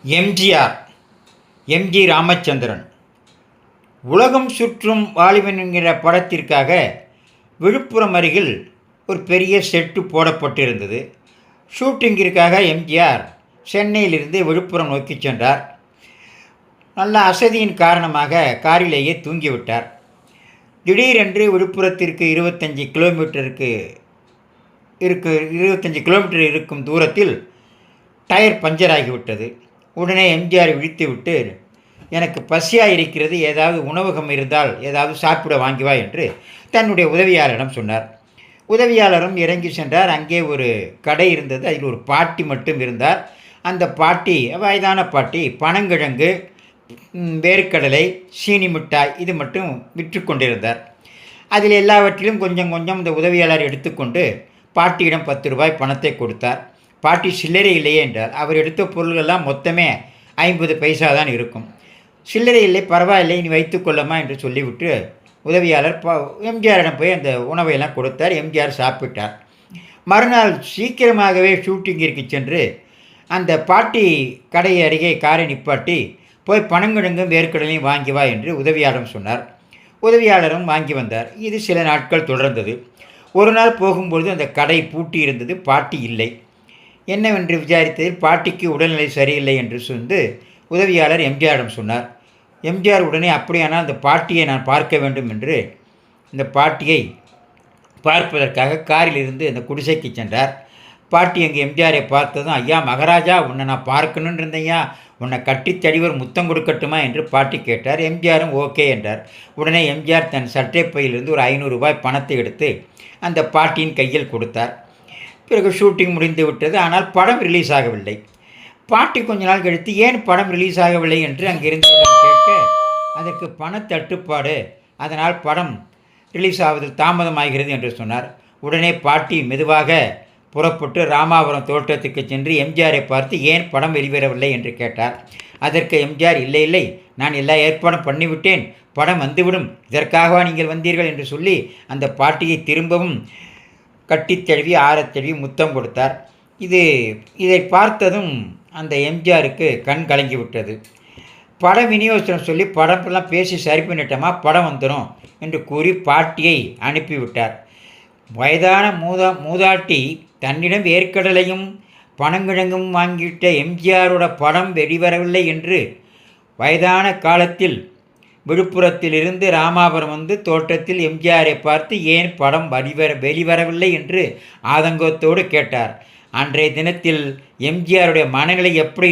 MGR MG Ramachandran உலகம் சுற்றும் வாலிபன் என்கிற படத்திற்காக விழுப்புரம் அருகில் ஒரு பெரிய செட்டு போடப்பட்டிருந்தது. ஷூட்டிங்கிற்காக எம்ஜிஆர் சென்னையிலிருந்து விழுப்புரம் நோக்கி சென்றார். நல்ல அசதியின் காரணமாக காரிலேயே தூங்கிவிட்டார். திடீரென்று விழுப்புரத்திற்கு 25 கிலோமீட்டர் இருக்கும் தூரத்தில் டயர் பஞ்சர் ஆகிவிட்டது. உடனே எம்ஜிஆர் விழித்துவிட்டு, எனக்கு பசியாக இருக்கிறது, ஏதாவது உணவகம் இருந்தால் ஏதாவது சாப்பிட வாங்கி வா என்று தன்னுடைய உதவியாளரிடம் சொன்னார். உதவியாளரும் இறங்கி சென்றார். அங்கே ஒரு கடை இருந்தது. அதில் ஒரு பாட்டி மட்டும் இருந்தார். அந்த பாட்டி வயதான பாட்டி பனங்கிழங்கு, வேர்க்கடலை, சீனி மிட்டாய் இது மட்டும் விற்று கொண்டிருந்தார். அதில் எல்லாவற்றிலும் கொஞ்சம் கொஞ்சம் இந்த உதவியாளர் எடுத்துக்கொண்டு பாட்டியிடம் 10 ரூபாய் பணத்தை கொடுத்தார். பாட்டி சில்லறை இல்லையே என்றார். அவர் எடுத்த பொருள்கள்லாம் மொத்தமே 50 பைசா தான் இருக்கும். சில்லறை இல்லை, பரவாயில்லை, நீ வைத்துக்கொள்ளமா என்று சொல்லிவிட்டு உதவியாளர் எம்ஜிஆரிடம் போய் அந்த உணவையெல்லாம் கொடுத்தார். எம்ஜிஆர் சாப்பிட்டார். மறுநாள் சீக்கிரமாகவே ஷூட்டிங்கிற்கு சென்று அந்த பாட்டி கடை அருகே காரை நிப்பாட்டி போய் பனங்கிழங்கும் வேர்க்கடலையும் வாங்கி வா என்று உதவியாளரும் சொன்னார். உதவியாளரும் வாங்கி வந்தார். இது சில நாட்கள் தொடர்ந்தது. ஒரு நாள் போகும்பொழுது அந்த கடை பூட்டி இருந்தது. பாட்டி இல்லை. என்னவென்று விசாரித்ததில் பாட்டிக்கு உடல்நிலை சரியில்லை என்று சொல்லி உதவியாளர் எம்ஜிஆரிடம் சொன்னார். எம்ஜிஆர் உடனே அப்படியானால் அந்த பாட்டியை நான் பார்க்க வேண்டும் என்று இந்த பாட்டியை பார்ப்பதற்காக காரில் இருந்து அந்த குடிசைக்கு சென்றார். பாட்டி அங்கே எம்ஜிஆரை பார்த்ததும், ஐயா மகாராஜா, உன்னை நான் பார்க்கணுன்னு இருந்தையா, உன்னை கட்டி தடிவர் முத்தம் கொடுக்கட்டுமா என்று பாட்டி கேட்டார். எம்ஜிஆரும் ஓகே என்றார். உடனே எம்ஜிஆர் தன் சட்டை பையிலிருந்து ஒரு 500 ரூபாய் பணத்தை எடுத்து அந்த பாட்டியின் கையில் கொடுத்தார். பிறகு ஷூட்டிங் முடிந்து விட்டது. ஆனால் படம் ரிலீஸ் ஆகவில்லை. பாட்டி கொஞ்ச நாள் கழித்து ஏன் படம் ரிலீஸ் ஆகவில்லை என்று அங்கிருந்தவரிடம் கேட்க, அதற்கு பணத்தட்டுப்பாடு, அதனால் படம் ரிலீஸ் ஆவதில் தாமதமாகிறது என்று சொன்னார். உடனே பாட்டி மெதுவாக புறப்பட்டு ராமாபுரம் தோட்டத்துக்கு சென்று எம்ஜிஆரை பார்த்து ஏன் படம் வெளிவரவில்லை என்று கேட்டார். அதற்கு எம்ஜிஆர், இல்லை இல்லை, நான் எல்லா ஏற்பாடும் பண்ணிவிட்டேன், படம் வந்துவிடும், இதற்காகவா நீங்கள் வந்தீர்கள் என்று சொல்லி அந்த பாட்டியை திரும்பவும் கட்டித்தழுவி ஆரத்தழுவி முத்தம் கொடுத்தார். இதை பார்த்ததும் அந்த எம்ஜிஆருக்கு கண் கலங்கிவிட்டது. படம் விநியோகத்திடம் சொல்லி படம்லாம் பேசி சரி பண்ணிட்டோமா, படம் வந்துடும் என்று கூறி பாட்டியை அனுப்பிவிட்டார். வயதான மூதாட்டி தன்னிடம் வேர்க்கடலையும் பனங்கிழங்கும் வாங்கிவிட்ட எம்ஜிஆரோட படம் வெளிவரவில்லை என்று வயதான காலத்தில் விழுப்புரத்திலிருந்து ராமாபுரம் வந்து தோட்டத்தில் எம்ஜிஆரை பார்த்து ஏன் படம் வெளிவரவில்லை என்று ஆதங்கத்தோடு கேட்டார். அன்றைய தினத்தில் எம்ஜிஆருடைய மனநிலை எப்படி